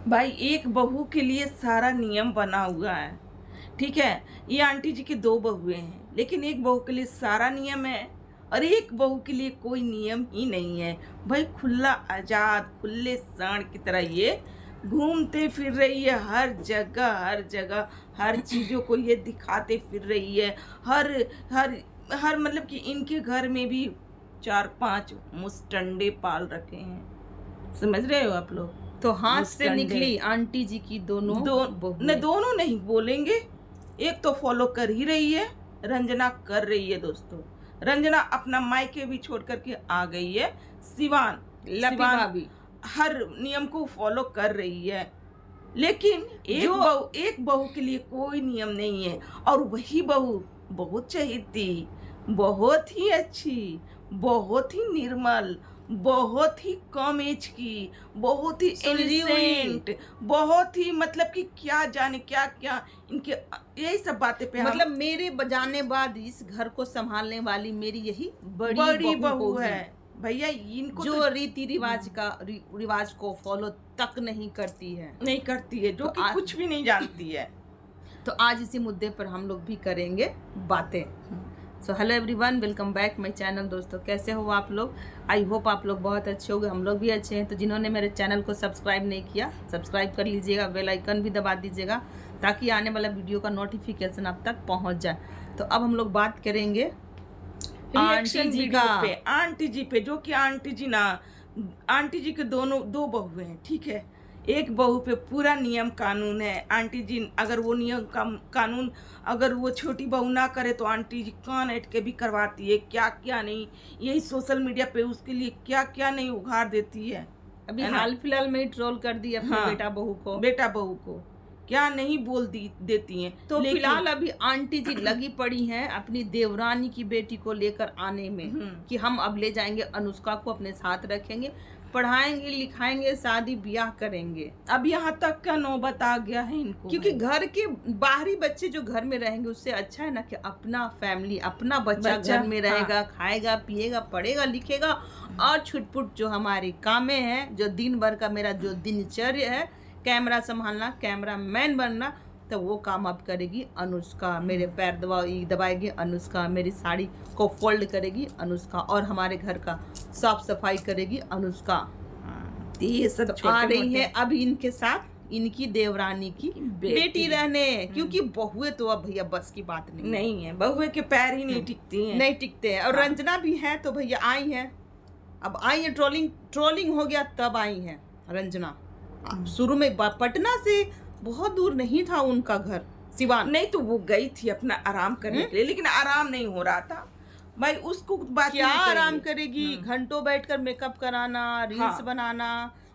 भाई एक बहू के लिए सारा नियम बना हुआ है। ठीक है, ये आंटी जी की दो बहुएं हैं, लेकिन एक बहू के लिए सारा नियम है और एक बहू के लिए कोई नियम ही नहीं है। भाई खुला आजाद खुले सांड की तरह ये घूमते फिर रही है हर जगह, हर जगह हर चीजों को ये दिखाते फिर रही है। हर हर हर मतलब कि इनके घर में भी 4-5 मुस्टंडे पाल रखे हैं। समझ रहे हो आप लोग? तो हाथ से मुस्टंडे निकली आंटी जी की दोनों बहुएं। दोनों नहीं बोलेंगे। एक तो फॉलो कर ही रही है, रंजना कर रही है दोस्तों। रंजना अपना मायके भी छोड़ करके आ गई है। सिवान लपी सिवान भाभी हर नियम को फॉलो कर रही है, लेकिन एक बहू के लिए कोई नियम नहीं है। और वही बहू बहुत चहेती, बहुत ही अच्छी, बहुत ही निर्मल, बहुत ही कम एज की, बहुत ही सुलझी हुई। इनोसेंट, बहुत ही मतलब कि क्या जाने क्या क्या इनके यही सब बातें पे मतलब मेरे बजाने बाद इस घर को संभालने वाली मेरी यही बड़ी बहू बहू होगी, है भैया। इनको जो तो रीति रिवाज का रिवाज को फॉलो तक नहीं करती है। नहीं करती है, जो तो कि कुछ भी नहीं जानती है। तो आज इसी मुद्दे पर हम लोग भी करेंगे बातें। So hello everyone, welcome back my channel. दोस्तों कैसे हो आप लोग? आई होप आप लोग बहुत अच्छे होंगे, हम लोग भी अच्छे हैं। तो जिन्होंने मेरे चैनल को सब्सक्राइब नहीं किया, सब्सक्राइब कर लीजिएगा, बेल आइकन भी दबा दीजिएगा ताकि आने वाला वीडियो का नोटिफिकेशन आप तक पहुंच जाए। तो अब हम लोग बात करेंगे आंटी जी का। आंटी जी पे, जो कि आंटी जी के दो बहुएं हैं। ठीक है, एक बहू पे पूरा नियम कानून है। आंटी जी अगर वो नियम कानून अगर वो छोटी बहू ना करे तो आंटी जी कान ऐठ के भी करवाती है, क्या क्या नहीं। यही सोशल मीडिया पे उसके लिए क्या क्या नहीं उघाड़ देती है। अभी हाल फिलहाल में ही ट्रोल कर दी अपने हाँ, बेटा बहू को क्या नहीं देती हैं। तो फिलहाल अभी आंटी जी लगी पड़ी हैं अपनी देवरानी की बेटी को लेकर आने में कि हम अब ले जाएंगे अनुष्का को, अपने साथ रखेंगे, पढ़ाएंगे, लिखाएंगे, शादी ब्याह करेंगे। अब यहाँ तक का नौबत आ गया है इनको, क्योंकि घर के बाहरी बच्चे जो घर में रहेंगे उससे अच्छा है ना कि अपना फैमिली, अपना बच्चा घर में रहेगा। हाँ। खाएगा, पिएगा, पढ़ेगा, लिखेगा और छुटपुट जो हमारे कामें हैं, जो दिन भर का मेरा जो दिनचर्या है, कैमरा संभालना, कैमरा मैन बनना, तो वो काम अब करेगी अनुष्का। मेरे पैर दबाएगी अनुष्का, मेरी साड़ी को फोल्ड करेगी अनुष्का, और हमारे घर का साफ सफाई करेगी अनुष्का। ये सब आ रही है अब इनके साथ इनकी देवरानी की बेटी रहने, क्योंकि बहुएं तो अब भैया बस की बात नहीं है। बहुएं के पैर ही नहीं टिकती हैं, नहीं टिकते हैं। और रंजना भी है तो भैया आई है, अब आई है, ट्रोलिंग हो गया तब आई है रंजना। शुरू में पटना से बहुत दूर नहीं था उनका घर, सिवान नहीं, तो वो गई थी अपना आराम करने के लिए, लेकिन आराम नहीं हो रहा था भाई। उसको बात क्या आराम करेगी? घंटों बैठकर मेकअप कराना, रील्स बनाना,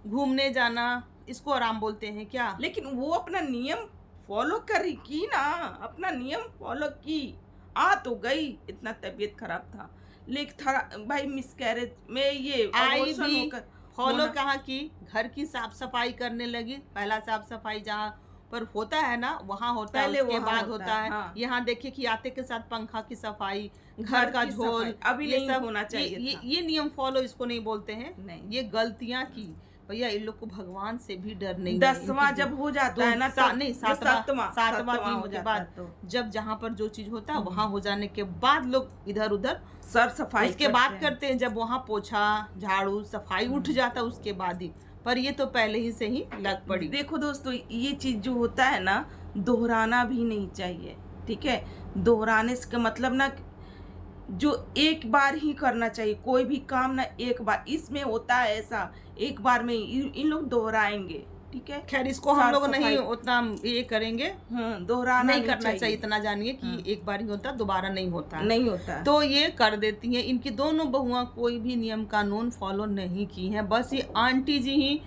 घूमने जाना, इसको आराम बोलते हैं क्या? लेकिन वो अपना नियम फॉलो की ना, अपना नियम फॉलो की, आ तो गई। इतना तबीयत खराब था, लेकिन भाई मिसकैरेज में ये आई भी फॉलो कहाँ की, घर की साफ सफाई करने लगी। पहला साफ सफाई जहाँ पर होता है ना वहाँ होता है, उसके बाद होता है। हाँ। यहाँ देखिए कि आते के साथ पंखा की सफाई, घर का झोल, अभी नहीं होना चाहिए। ये नियम फॉलो इसको नहीं बोलते हैं, नहीं, ये गलतियाँ की। भैया इन लोग को भगवान से भी डर नहीं। 10वां जब हो जाता है ना, नहीं, 7वां दिन के बाद तो जब जहाँ पर जो चीज होता है वहाँ हो जाने के बाद लोग इधर उधर सर सफाई उसके बाद करते हैं। जब वहाँ पोछा झाड़ू सफाई उठ जाता उसके बाद ही, पर ये तो पहले ही से ही लग पड़ी। देखो दोस्तों, ये चीज जो होता है ना, दोहराना भी नहीं चाहिए। ठीक है, दोहराने का मतलब ना, जो एक बार ही करना चाहिए कोई भी काम ना, एक बार। इसमें होता है ऐसा, एक बार में इन लोग दोहराएंगे। ठीक है, खैर इसको हम लोग नहीं उतना ये करेंगे, दोहराना नहीं करना चाहिए। इतना जानिए कि एक बार ही होता, दोबारा नहीं होता, नहीं होता। तो ये कर देती हैं। इनकी दोनों बहुआं कोई भी नियम कानून फॉलो नहीं की हैं, बस ये आंटी जी ही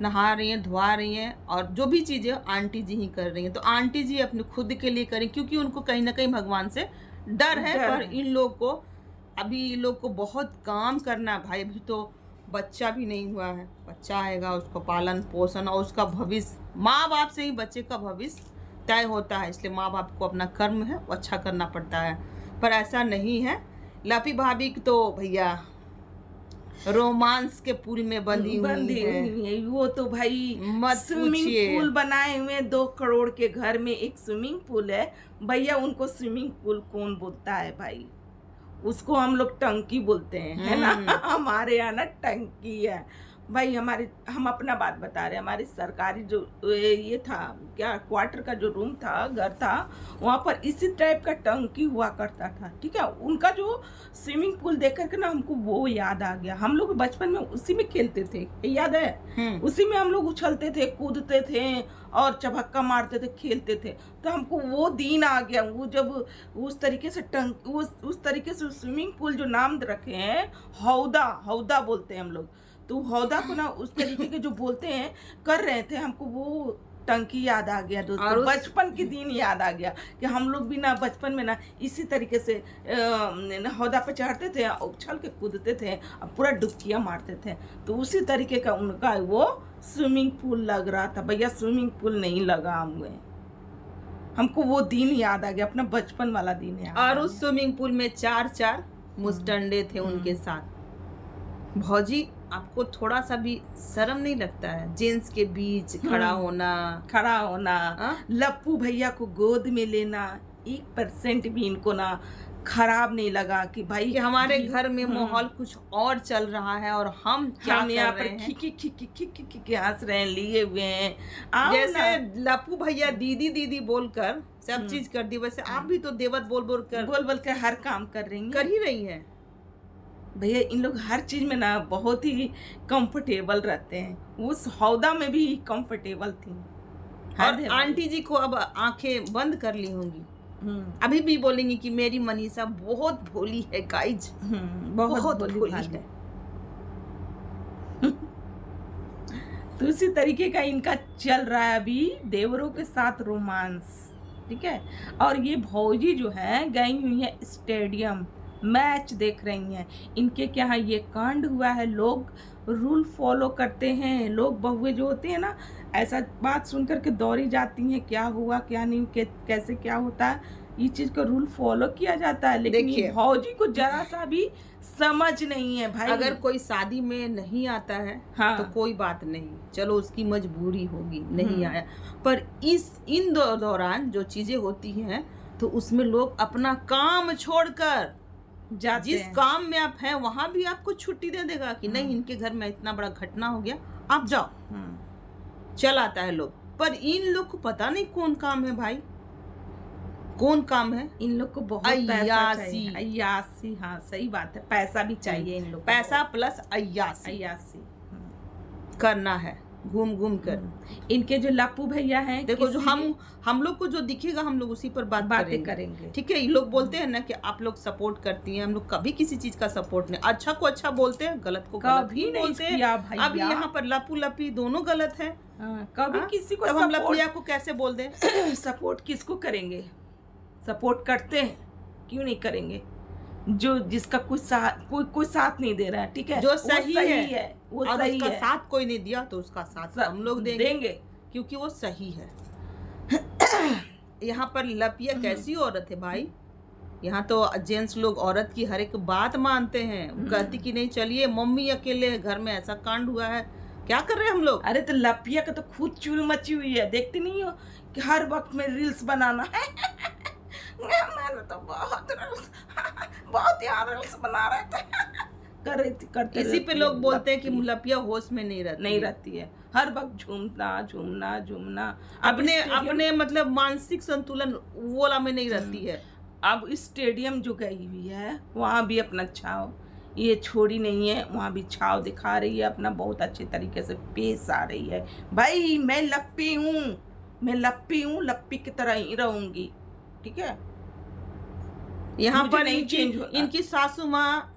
नहा रही हैं, धुआ रही हैं, और जो भी चीजें आंटी जी ही कर रही हैं। तो आंटी जी अपने खुद के लिए करें, क्योंकि उनको कहीं ना कहीं भगवान से डर है। पर इन लोग को अभी इन लोग को बहुत काम करना है भाई। अभी तो बच्चा भी नहीं हुआ है, बच्चा आएगा, उसको पालन पोषण और उसका भविष्य, माँ बाप से ही बच्चे का भविष्य तय होता है। इसलिए माँ बाप को अपना कर्म है वो अच्छा करना पड़ता है, पर ऐसा नहीं है। लपी भाभी तो भैया रोमांस के पुल में बंधी बंधी हुई है। हुई है। वो तो भाई मत स्विमिंग पूछिए। पूल बनाए हुए 2 करोड़ के घर में एक स्विमिंग पूल है भैया, उनको स्विमिंग पूल कौन बोलता है भाई? उसको हम लोग टंकी बोलते हैं, है ना। हमारे यहाँ ना टंकी है भाई। हम अपना बात बता रहे हैं। हमारी सरकारी जो ये था क्या, क्वार्टर का जो रूम था, घर था, वहाँ पर इसी टाइप का टंकी हुआ करता था, ठीक है। उनका जो स्विमिंग पूल देख करके ना हमको वो याद आ गया। हम लोग बचपन में उसी में खेलते थे, याद है? उसी में हम लोग उछलते थे, कूदते थे और चबक्का मारते थे, खेलते थे। तो हमको वो दिन आ गया। वो जब उस तरीके से उस तरीके से स्विमिंग पूल जो नाम रखे हैं, हौदा बोलते हैं हम लोग। तो हौदा को ना उस तरीके के जो बोलते हैं कर रहे थे, हमको वो टंकी याद आ गया दोस्तों। बचपन के दिन याद आ गया कि हम लोग भी ना बचपन में ना इसी तरीके से हौदा पे चढ़ते थे, उछल के कूदते थे और पूरा डुबकियाँ मारते थे। तो उसी तरीके का उनका वो स्विमिंग पूल लग रहा था भैया। स्विमिंग पूल नहीं लगा हुए, हमको वो दिन याद आ गया, अपना बचपन वाला दिन याद। और उस स्विमिंग पूल में 4 मुस्टंडे थे उनके साथ। भौजी, आपको थोड़ा सा भी शर्म नहीं लगता है जेंट्स के बीच खड़ा होना, लप्पू भैया को गोद में लेना? 1% भी इनको ना खराब नहीं लगा कि भाई कि हमारे घर में माहौल कुछ और चल रहा है और हम क्या कर यहाँ रहे पर हैं? खी हंस रहे हैं, लिए हुए हैं। जैसे लप्पू भैया दीदी बोलकर सब चीज कर दी, वैसे आप भी तो देवर बोल कर हर काम कर ही रही है भैया। इन लोग हर चीज में ना बहुत ही कंफर्टेबल रहते हैं। उस हौदा में भी कंफर्टेबल थी। और आंटी जी को अब आंखें बंद कर ली होंगी, अभी भी बोलेंगी कि मेरी मनीषा बहुत भोली है गाइज, बहुत भोली है। तो इसी तरीके का इनका चल रहा है अभी देवरों के साथ रोमांस, ठीक है। और ये भौजी जो है गई हुई है स्टेडियम, मैच देख रही हैं। इनके क्या है ये कांड हुआ है, लोग रूल फॉलो करते हैं। लोग बहुएं जो होते हैं ना, ऐसा बात सुन करके दौड़ी जाती हैं, क्या हुआ क्या नहीं, कैसे क्या होता है, ये चीज का रूल फॉलो किया जाता है। लेकिन ये भौजी को जरा सा भी समझ नहीं है भाई। अगर कोई शादी में नहीं आता है तो कोई बात नहीं, चलो उसकी मजबूरी होगी, नहीं आया। पर इन दौरान जो चीजें होती हैं तो उसमें लोग अपना काम छोड़कर जिस काम में आप हैं वहां भी आपको छुट्टी दे देगा कि नहीं, इनके घर में इतना बड़ा घटना हो गया, आप जाओ। चल आता है लोग। पर इन लोग को पता नहीं कौन काम है भाई, कौन काम है इन लोग को? बहुत अय्यासी। हाँ सही बात है, पैसा भी चाहिए इन लोग, पैसा प्लस अय्यासी करना है घूम कर। इनके जो लप्पू भैया हैं, देखो जो हम लोग को जो दिखेगा हम लोग उसी पर बातें करेंगे, ठीक है। ये लोग बोलते हैं ना कि आप लोग सपोर्ट करती हैं, हम लोग कभी किसी चीज का सपोर्ट नहीं, अच्छा को अच्छा बोलते हैं, गलत को गलत ही बोलते हैं। अब यहाँ पर लप्पू लप्पी दोनों गलत है। कभी किसी को हम लपिया को कैसे बोल दें? सपोर्ट किसको करेंगे? सपोर्ट करते हैं, क्यों नहीं करेंगे? जो जिसका कोई साथ नहीं दे रहा है, ठीक है, जो सही है वो और सही उसका है। साथ कोई नहीं दिया तो उसका साथ हम लोग देंगे क्योंकि वो सही है। यहाँ पर लपिया कैसी औरत है भाई, यहाँ तो जेंट्स लोग औरत की हर एक बात मानते हैं। कहती कि नहीं चलिए मम्मी अकेले घर में ऐसा कांड हुआ है, क्या कर रहे हैं हम लोग? अरे तो लपिया का तो खुद चूल मची हुई है, देखते नहीं हो कि हर वक्त में रील्स बनाना है। मैंने तो बहुत यार रील्स बना रहे थे करते इसी पे लोग बोलते हैं कि लपिया होश में नहीं रहती है, हर वक्त झूमना अपने मतलब मानसिक संतुलन वोला में नहीं रहती है। अब स्टेडियम जो गई हुई है वहाँ भी अपना छाव ये छोड़ी नहीं है, वहाँ भी छाव दिखा रही है, अपना बहुत अच्छे तरीके से पेश आ रही है। भाई मैं लप्पी हूँ, लप्पी की तरह ही रहूंगी, ठीक है। यहाँ पर इनकी सासू माँ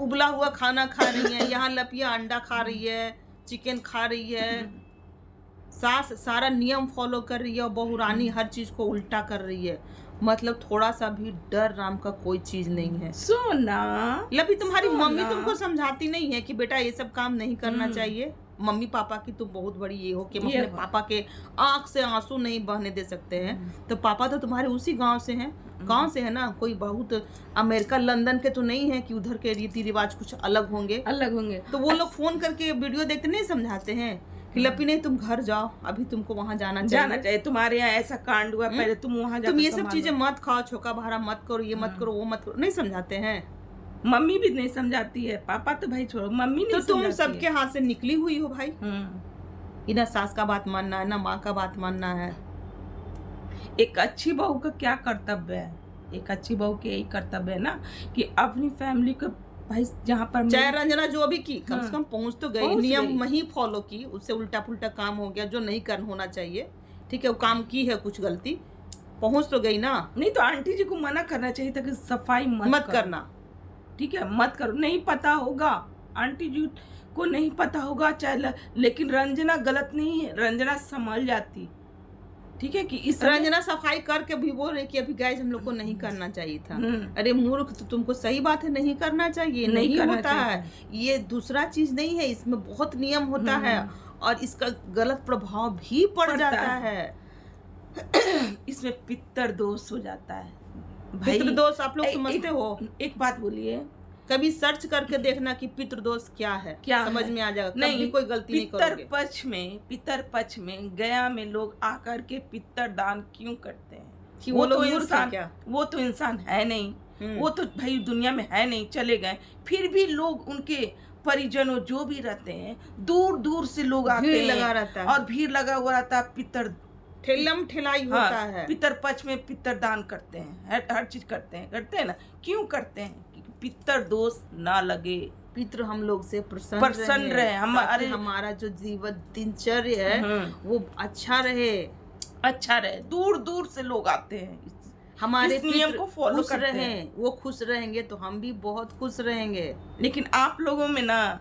उबला हुआ खाना खा रही है, यहाँ लपिया अंडा खा रही है, चिकन खा रही है। सास सारा नियम फॉलो कर रही है और बहू रानी हर चीज को उल्टा कर रही है। मतलब थोड़ा सा भी डर नाम का कोई चीज नहीं है। सोना लपी तुम्हारी मम्मी तुमको समझाती नहीं है कि बेटा ये सब काम नहीं करना चाहिए? मम्मी पापा की तो बहुत बड़ी ये हो कि हम ये अपने हो। पापा के आंख से आंसू नहीं बहने दे सकते हैं। तो पापा तो तुम्हारे उसी गांव से हैं, गांव से है ना, कोई बहुत अमेरिका लंदन के तो नहीं है कि उधर के रीति रिवाज कुछ अलग होंगे। अलग होंगे। तो वो लोग फोन करके वीडियो देखते नहीं समझाते हैं कि लपी नहीं तुम घर जाओ, अभी तुमको वहां जाना चाहिए, तुम्हारे यहाँ ऐसा कांड हुआ, पहले तुम वहां तुम जाकर ये सब संभालो। चीजें मत खाओ, छोका भारा मत करो, ये मत करो, वो मत करो, नहीं समझाते हैं। मम्मी भी नहीं समझाती है, पापा तो भाई छोड़ो, मम्मी तो नहीं तुम समझाती सबके हाथ से निकली हुई हो भाई, है। ना सास का बात मानना है ना माँ का बात मानना है। एक अच्छी बहू का क्या कर्तव्य है? एक अच्छी बहू के यही कर्तव्य है ना कि अपनी फैमिली को भाई जहाँ पर चाहे रंजना जो भी की, कम से कम पहुंच तो गई, पहुंच नियम गई। वही फॉलो की, उससे उल्टा पुल्टा काम हो गया जो नहीं करना होना चाहिए, ठीक है, वो काम की है कुछ गलती, पहुंच तो गई ना। नहीं तो आंटी जी को मना करना चाहिए था कि सफाई मत करना, ठीक है, मत करो, नहीं पता होगा, आंटी जी को नहीं पता होगा चाहे, लेकिन रंजना गलत नहीं है, रंजना संभल जाती, ठीक है, कि इस रंजना सफाई करके भी बोल रही कि अभी गाइस हम लोग को नहीं करना चाहिए था। अरे मूर्ख, तो तुमको सही बात है, नहीं करना चाहिए, नहीं करना होता है, ये दूसरा चीज नहीं है, इसमें बहुत नियम होता है और इसका गलत प्रभाव भी पड़ जाता है। इसमें पितर दोष हो जाता है भाई। पितृदोष आप लोग समझते हो? एक बात बोलिए, कभी सर्च करके देखना कि पितृदोष क्या है, क्या समझ है? में आ जाएगा, नहीं, कभी कोई गलती नहीं करोगे। पितर पक्ष में गया में लोग आकर के पितर दान क्यों करते हैं? कि वो लोग तो मूर्ख हैं इंसान, क्या? वो तो इंसान है नहीं, वो तो भाई दुनिया में है नहीं, चले गए, फिर भी लोग उनके परिजनों जो भी रहते हैं, दूर दूर से लोग आते हैं, भीड़ लगा रहता है और भीड़ लगा हुआ रहता है, पितर ठेलम ठेलाई होता है। पितर पक्ष में पितर दान करते हैं, हर चीज करते हैं ना, क्यों करते हैं? कि पितर दोष ना लगे, पितृ हम लोग से प्रसन्न रहे, हमारा जो जीवन दिनचर्या है वो अच्छा रहे, दूर दूर से लोग आते हैं, हमारे इस नियम को फॉलो खुश करते रहे, हैं। वो खुश रहेंगे तो हम भी बहुत खुश रहेंगे। लेकिन आप लोगों में ना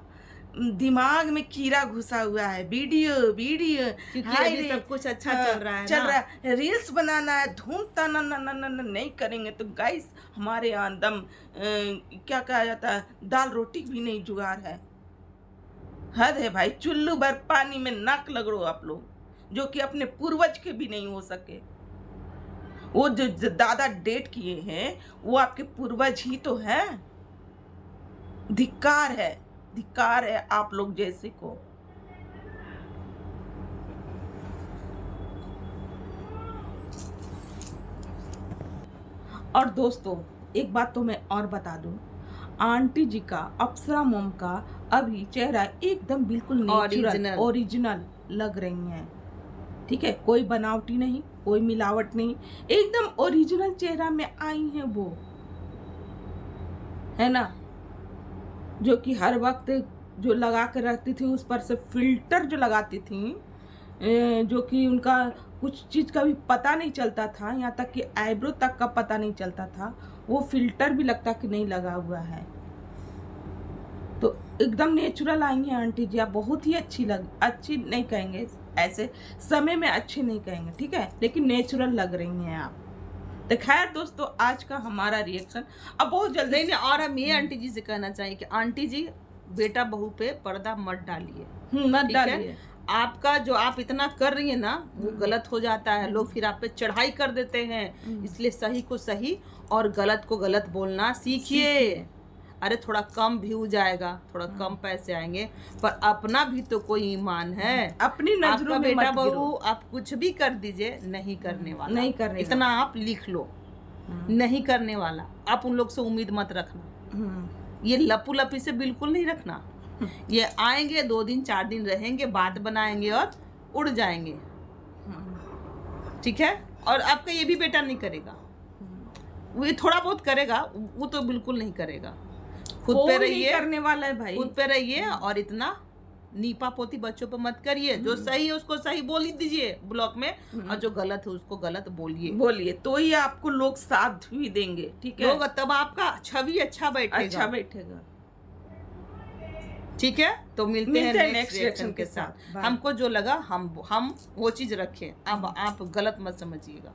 दिमाग में कीड़ा घुसा हुआ है, वीडियो क्योंकि अभी सब कुछ अच्छा चल रहा है, रील्स बनाना है, धूम तना नहीं करेंगे तो गाइस हमारे यहाँ दम क्या कहा जाता है, दाल रोटी भी नहीं जुगाड़ है। हद है भाई, चुल्लू भर पानी में नाक लगड़ो आप लोग, जो कि अपने पूर्वज के भी नहीं हो सके। वो जो दादा डेट किए हैं वो आपके पूर्वज ही तो हैं। धिक्कार है आप लोग जैसे को। और दोस्तों एक बात तो मैं और बता दूं, आंटी जी का, अप्सरा मोम का अभी चेहरा एकदम बिल्कुल नेचुरल ओरिजिनल लग रही हैं, ठीक है, कोई बनावटी नहीं, कोई मिलावट नहीं, एकदम ओरिजिनल चेहरा में आई हैं वो, है ना, जो कि हर वक्त जो लगा कर रखती थी उस पर से फिल्टर जो लगाती थी, जो कि उनका कुछ चीज़ का भी पता नहीं चलता था, यहाँ तक कि आईब्रो तक का पता नहीं चलता था, वो फिल्टर भी लगता कि नहीं लगा हुआ है। तो एकदम नेचुरल आई हैं आंटी जी, आप बहुत ही अच्छी नहीं कहेंगे, ऐसे समय में अच्छी नहीं कहेंगे, ठीक है, लेकिन नेचुरल लग रही हैं आप। तो खैर दोस्तों, आज का हमारा रिएक्शन अब बहुत जल्दी नहीं, और हम ये आंटी जी से कहना चाहिए कि आंटी जी बेटा बहू पे पर्दा मत डालिए, मत डालिए। आपका जो आप इतना कर रही है ना वो गलत हो जाता है, लोग फिर आप पे चढ़ाई कर देते हैं, इसलिए सही को सही और गलत को गलत बोलना सीखिए। अरे थोड़ा कम व्यू जाएगा, थोड़ा कम पैसे आएंगे, पर अपना भी तो कोई ईमान है, अपनी नजरों में बेटा बहू आप कुछ भी कर दीजिए, नहीं करने वाला, नहीं करने इतना आप लिख लो, नहीं करने वाला। आप उन लोग से उम्मीद मत रखना, ये लपू लपी से बिल्कुल नहीं रखना। ये आएंगे 2 दिन 4 दिन रहेंगे, बात बनाएंगे और उड़ जाएंगे, ठीक है। और आपका ये भी बेटा नहीं करेगा, वो ये थोड़ा बहुत करेगा, वो तो बिल्कुल नहीं करेगा। खुद पे रहिए, करने वाला है भाई, खुद पे रहिए और इतना नीपा पोती बच्चों पे मत करिए। जो सही है उसको सही बोल दीजिए ब्लॉग में, और जो गलत है उसको गलत बोलिए, तो ही आपको लोग साथ भी देंगे, ठीक है, लोग तब आपका छवि अच्छा बैठेगा, ठीक है। तो मिलते हैं नेक्स्ट रिएक्शन के साथ। हमको जो लगा हम वो चीज रखें, अब आप गलत मत समझिएगा।